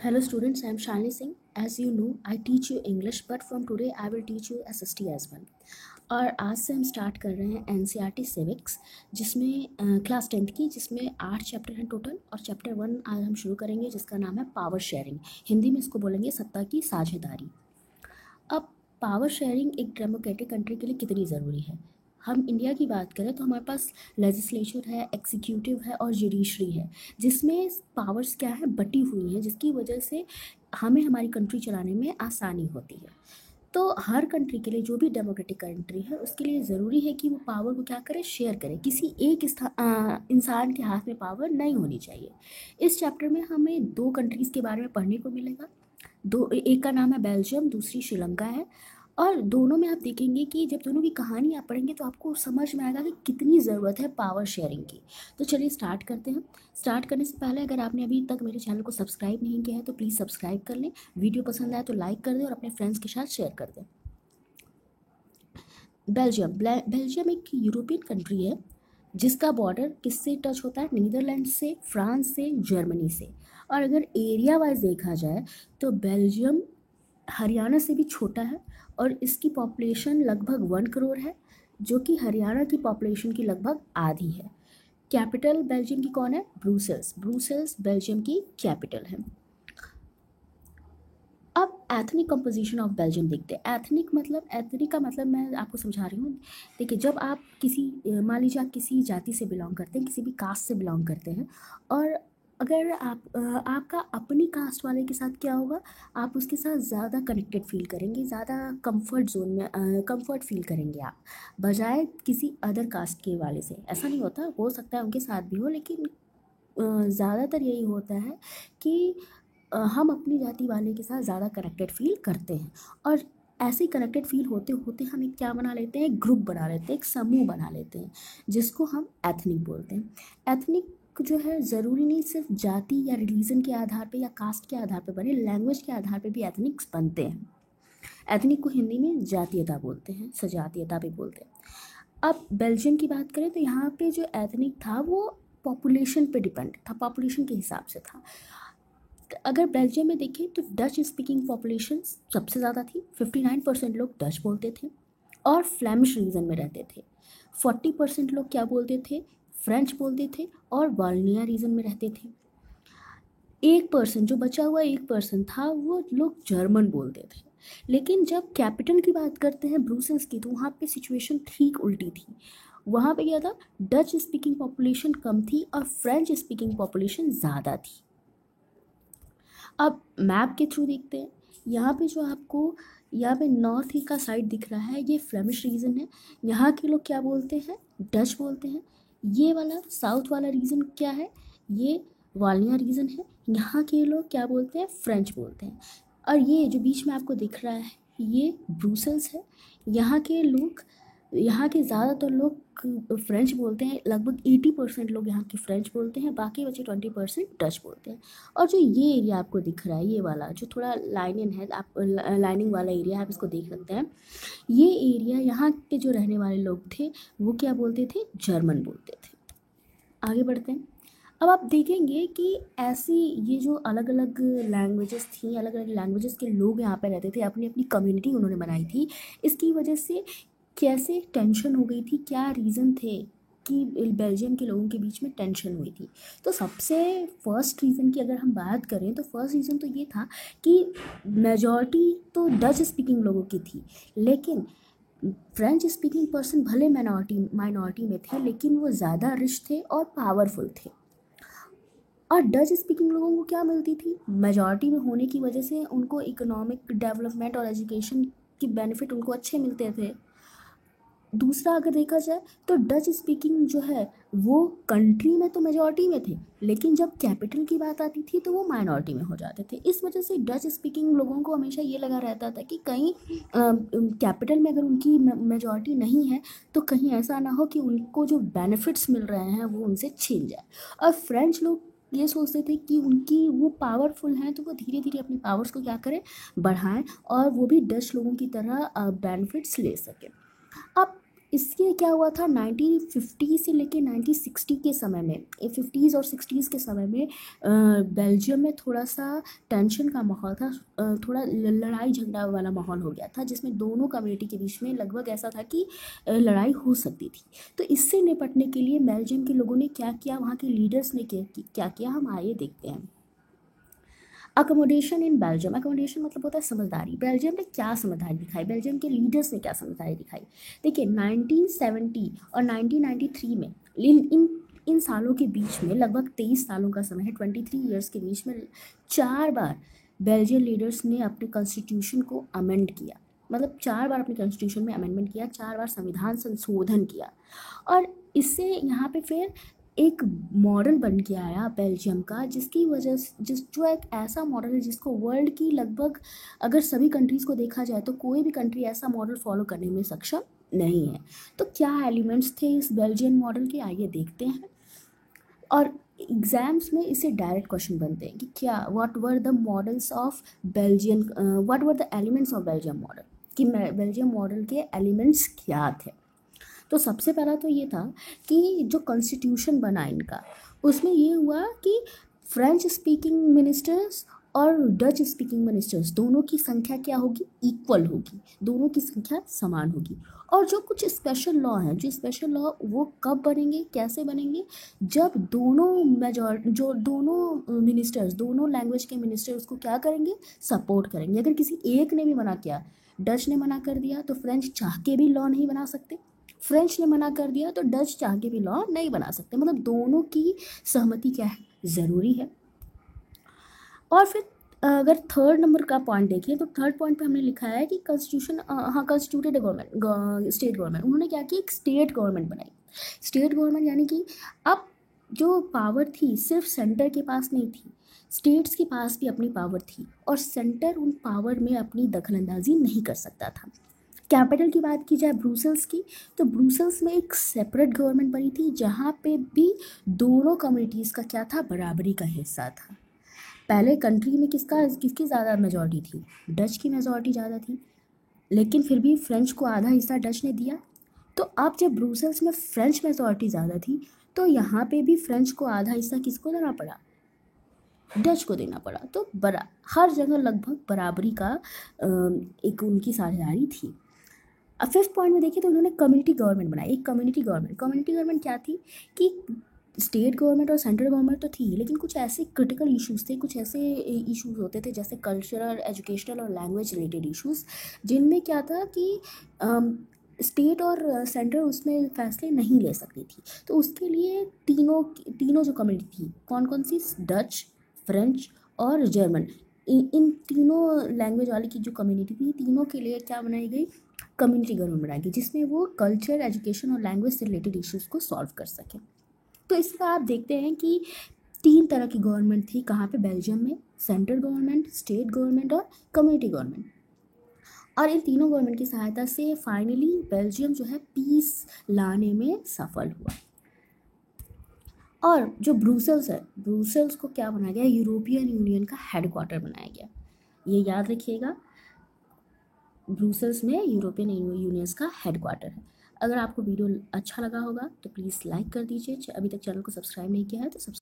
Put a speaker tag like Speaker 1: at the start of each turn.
Speaker 1: Hello students, I am Shalini Singh. As you know, I teach you English, but from today I will teach you SST as well. और आज से हम start कर रहे हैं NCERT civics, जिसमें class 10th की, जिसमें 8 चैप्टर हैं टोटल। और चैप्टर 1 आज हम शुरू करेंगे, जिसका नाम है पावर शेयरिंग। हिंदी में इसको बोलेंगे सत्ता की साझेदारी। अब पावर शेयरिंग एक डेमोक्रेटिक कंट्री के लिए कितनी ज़रूरी है। हम इंडिया की बात करें तो हमारे पास लेजिस्लेचर है, एग्जीक्यूटिव है और जुडिशरी है, जिसमें पावर्स क्या है, बटी हुई हैं, जिसकी वजह से हमें हमारी कंट्री चलाने में आसानी होती है। तो हर कंट्री के लिए, जो भी डेमोक्रेटिक कंट्री है, उसके लिए ज़रूरी है कि वो पावर को क्या करे, शेयर करे। किसी एक इंसान के हाथ में पावर नहीं होनी चाहिए। इस चैप्टर में हमें 2 कंट्रीज़ के बारे में पढ़ने को मिलेगा। एक का नाम है बेल्जियम, दूसरी श्रीलंका है। और दोनों में आप देखेंगे कि जब दोनों की कहानी आप पढ़ेंगे तो आपको समझ में आएगा कि कितनी ज़रूरत है पावर शेयरिंग की। तो चलिए स्टार्ट करते हैं। स्टार्ट करने से पहले अगर आपने अभी तक मेरे चैनल को सब्सक्राइब नहीं किया है तो प्लीज़ सब्सक्राइब कर लें। वीडियो पसंद आए तो लाइक कर दें और अपने फ्रेंड्स के साथ शेयर कर दें। बेल्जियम एक यूरोपियन कंट्री है, जिसका बॉर्डर किससे टच होता है, नीदरलैंड से, फ्रांस से, जर्मनी से। और अगर एरिया वाइज देखा जाए तो बेल्जियम हरियाणा से भी छोटा है और इसकी पॉपुलेशन लगभग 1 करोड़ है, जो कि हरियाणा की पॉपुलेशन की लगभग आधी है। कैपिटल बेल्जियम की कौन है, ब्रुसेल्स। ब्रुसेल्स बेल्जियम की कैपिटल है। अब एथनिक कंपोजिशन ऑफ बेल्जियम देखते हैं। एथनिक का मतलब मैं आपको समझा रही हूँ। देखिए, जब आप मान लीजिए आप किसी जाति से बिलोंग करते हैं, किसी भी कास्ट से बिलोंग करते हैं, और अगर आपका अपनी कास्ट वाले के साथ क्या होगा, आप उसके साथ ज़्यादा कनेक्टेड फील करेंगे, ज़्यादा कंफर्ट जोन में कंफर्ट फील करेंगे आप, बजाय किसी अदर कास्ट के वाले से। ऐसा नहीं होता, हो सकता है उनके साथ भी हो, लेकिन ज़्यादातर यही होता है कि हम अपनी जाति वाले के साथ ज़्यादा कनेक्टेड फील करते हैं। और ऐसे कनेक्टेड फील होते होते हम एक क्या बना लेते हैं, एक ग्रुप बना लेते हैं, एक समूह बना लेते हैं, जिसको हम एथनिक बोलते हैं। एथनिक जो है, ज़रूरी नहीं सिर्फ जाति या रिलीजन के आधार पे या कास्ट के आधार पे बने, लैंग्वेज के आधार पे भी एथनिक्स बनते हैं। एथनिक को हिंदी में जातीयता बोलते हैं, सजातीयता भी बोलते हैं। अब बेल्जियम की बात करें तो यहाँ पे जो एथनिक था वो पॉपुलेशन पे डिपेंड था, पॉपुलेशन के हिसाब से था। अगर बेल्जियम में देखें तो डच स्पीकिंग पॉपुलेशन सबसे ज़्यादा थी, 59% लोग डच बोलते थे और फ्लेमिश रीजन में रहते थे। 40% लोग क्या बोलते थे, फ्रेंच बोलते थे और वाल्निया रीजन में रहते थे। 1% जो बचा हुआ 1% था, वो लोग जर्मन बोलते थे। लेकिन जब कैपिटल की बात करते हैं ब्रुसेल्स की, तो वहाँ पे सिचुएशन ठीक उल्टी थी। वहाँ पे क्या था, डच स्पीकिंग पॉपुलेशन कम थी और फ्रेंच स्पीकिंग पॉपुलेशन ज़्यादा थी। अब मैप के थ्रू देखते हैं। यहाँ पे जो आपको यहाँ पे नॉर्थ का साइड दिख रहा है, ये फ्लेमिश रीजन है। यहाँ के लोग क्या बोलते हैं, डच बोलते हैं। ये वाला साउथ वाला रीजन क्या है, ये वालिया रीजन है। यहाँ के लोग क्या बोलते हैं, फ्रेंच बोलते हैं। और ये जो बीच में आपको दिख रहा है, ये ब्रुसेल्स है। यहाँ के ज़्यादातर लोग फ्रेंच बोलते हैं, लगभग 80% लोग यहाँ के फ्रेंच बोलते हैं, बाकी बचे 20% डच बोलते हैं। और जो ये एरिया आपको दिख रहा है, ये वाला जो थोड़ा लाइनिंग है, आप लाइनिंग वाला एरिया आप इसको देख सकते हैं। ये एरिया, यहाँ के जो रहने वाले लोग थे वो क्या बोलते थे, जर्मन बोलते थे। आगे बढ़ते हैं। अब आप देखेंगे कि ऐसी ये जो अलग अलग लैंग्वेजेस थी, अलग अलग लैंग्वेजेस के लोग यहाँ पे रहते थे, अपनी अपनी कम्युनिटी उन्होंने बनाई थी। इसकी वजह से कैसे टेंशन हो गई थी, क्या रीज़न थे कि बेल्जियम के लोगों के बीच में टेंशन हुई थी। तो सबसे फर्स्ट रीज़न की अगर हम बात करें तो फर्स्ट रीज़न तो ये था कि मेजॉरिटी तो डच स्पीकिंग लोगों की थी, लेकिन फ्रेंच स्पीकिंग पर्सन भले माइनॉरिटी में थे, लेकिन वो ज़्यादा रिच थे और पावरफुल थे। और डच स्पीकिंग लोगों को क्या मिलती थी, मेजॉरिटी में होने की वजह से उनको इकोनॉमिक डेवलपमेंट और एजुकेशन की बेनिफिट उनको अच्छे मिलते थे। दूसरा अगर देखा जाए तो डच स्पीकिंग जो है वो कंट्री में तो मेजॉरिटी में थे, लेकिन जब कैपिटल की बात आती थी तो वो माइनॉरिटी में हो जाते थे। इस वजह से डच स्पीकिंग लोगों को हमेशा ये लगा रहता था कि कहीं कैपिटल में अगर उनकी मेजॉरिटी नहीं है तो कहीं ऐसा ना हो कि उनको जो बेनिफिट्स मिल रहे हैं वो उनसे छीन जाए। और फ्रेंच लोग ये सोचते थे कि उनकी वो पावरफुल हैं, तो वो धीरे धीरे अपनी पावर्स को क्या करें, बढ़ाएं, और वो भी डच लोगों की तरह बेनिफिट्स ले सकें। अब इसके क्या हुआ था 1950 से लेके 1960 के समय में, 50s और 60s के समय में बेल्जियम में थोड़ा सा टेंशन का माहौल था, थोड़ा लड़ाई झगड़ा वाला माहौल हो गया था, जिसमें दोनों कम्युनिटी के बीच में लगभग ऐसा था कि लड़ाई हो सकती थी। तो इससे निपटने के लिए बेल्जियम के लोगों ने क्या किया, वहाँ के लीडर्स ने क्या किया, हम आइए देखते हैं। अकोमोडेशन इन बेल्जियम, अकोमोडेशन मतलब होता है समझदारी। बेल्जियम ने क्या समझदारी दिखाई, बेल्जियम के लीडर्स ने क्या समझदारी दिखाई। देखिए 1970 और 1993 में इन सालों के बीच में, लगभग 23 सालों का समय है, 23 ईयर्स के बीच में 4 बार बेल्जियन लीडर्स ने अपने कॉन्स्टिट्यूशन को अमेंड किया। मतलब 4 बार अपने कॉन्स्टिट्यूशन में अमेंडमेंट किया, 4 बार संविधान संशोधन किया। और इससे यहाँ पे फिर एक मॉडल बन के आया बेल्जियम का, जिसकी वजह से जो एक ऐसा मॉडल है जिसको वर्ल्ड की लगभग, अगर सभी कंट्रीज़ को देखा जाए तो कोई भी कंट्री ऐसा मॉडल फॉलो करने में सक्षम नहीं है। तो क्या एलिमेंट्स थे इस बेल्जियन मॉडल के, आइए देखते हैं। और एग्जाम्स में इससे डायरेक्ट क्वेश्चन बनते हैं कि क्या, what were the models of Belgian, what were the elements of Belgium model, कि बेल्जियम मॉडल के एलिमेंट्स क्या थे। तो सबसे पहला तो ये था कि जो कॉन्स्टिट्यूशन बना इनका, उसमें ये हुआ कि फ्रेंच स्पीकिंग मिनिस्टर्स और डच स्पीकिंग मिनिस्टर्स दोनों की संख्या क्या होगी, इक्वल होगी, दोनों की संख्या समान होगी। और जो कुछ स्पेशल लॉ हैं, जो स्पेशल लॉ वो कब बनेंगे, कैसे बनेंगे, जब जो दोनों मिनिस्टर्स, दोनों लैंग्वेज के मिनिस्टर उसको क्या करेंगे, सपोर्ट करेंगे। अगर किसी एक ने भी मना किया, डच ने मना कर दिया, तो फ्रेंच चाह के भी लॉ नहीं बना सकते, फ्रेंच ने मना कर दिया तो डच चाह के भी लॉ नहीं बना सकते। मतलब दोनों की सहमति क्या है, ज़रूरी है। और फिर अगर थर्ड नंबर का पॉइंट देखिए, तो थर्ड पॉइंट पे हमने लिखा है कि कॉन्स्टिट्यूशन, हाँ, कॉन्स्टिट्यूटेड गवर्नमेंट, स्टेट गवर्नमेंट, उन्होंने क्या किया, एक स्टेट गवर्नमेंट बनाई। स्टेट गवर्नमेंट यानी कि अब जो पावर थी सिर्फ सेंटर के पास नहीं थी, स्टेट्स के पास भी अपनी पावर थी, और सेंटर उन पावर में अपनी दखलंदाजी नहीं कर सकता था। कैपिटल की बात की जाए ब्रुसेल्स की, तो ब्रुसेल्स में एक सेपरेट गवर्नमेंट बनी थी, जहाँ पे भी दोनों कम्युनिटीज़ का क्या था, बराबरी का हिस्सा था। पहले कंट्री में किसकी ज़्यादा मेजॉरिटी थी, डच की मेजॉरिटी ज़्यादा थी, लेकिन फिर भी फ्रेंच को आधा हिस्सा डच ने दिया। तो अब जब ब्रुसेल्स में फ्रेंच मेजॉरिटी ज़्यादा थी, तो यहाँ पे भी फ्रेंच को आधा हिस्सा किसको देना पड़ा, डच को देना पड़ा। तो हर जगह लगभग बराबरी का एक उनकी साझेदारी थी। अब फिफ्थ पॉइंट में देखिए तो उन्होंने कम्युनिटी गवर्नमेंट बनाई, एक कम्युनिटी गवर्नमेंट क्या थी कि स्टेट गवर्नमेंट और सेंट्रल गवर्नमेंट तो थी, लेकिन कुछ ऐसे क्रिटिकल इश्यूज थे, कुछ ऐसे इश्यूज होते थे जैसे कल्चरल, एजुकेशनल और लैंग्वेज रिलेटेड इश्यूज, जिनमें क्या था कि स्टेट और सेंटर उसमें फैसले नहीं ले सकती थी। तो उसके लिए तीनों जो कम्युनिटी थी, कौन कौन सी, डच, फ्रेंच और जर्मन, इन तीनों लैंग्वेज वाली की जो कम्युनिटी थी, तीनों के लिए क्या बनाई गई, कम्युनिटी गवर्नमेंट बनाई गई, जिसमें वो कल्चर, एजुकेशन और लैंग्वेज से रिलेटेड इश्यूज़ को सॉल्व कर सकें। तो इसका आप देखते हैं कि 3 तरह की गवर्नमेंट थी कहाँ पे, बेल्जियम में, सेंट्रल गवर्नमेंट, स्टेट गवर्नमेंट और कम्युनिटी गवर्नमेंट। और इन तीनों गवर्नमेंट की सहायता से फाइनली बेल्जियम जो है पीस लाने में सफल हुआ। और जो ब्रुसेल्स है, ब्रुसेल्स को क्या बनाया गया, यूरोपियन यूनियन का हेडक्वार्टर बनाया गया। ये याद रखिएगा, ब्रुसेल्स में यूरोपियन यूनियंस का हेडक्वार्टर है। अगर आपको वीडियो अच्छा लगा होगा तो प्लीज़ लाइक कर दीजिए, अभी तक चैनल को सब्सक्राइब नहीं किया है तो सब्सक्राइब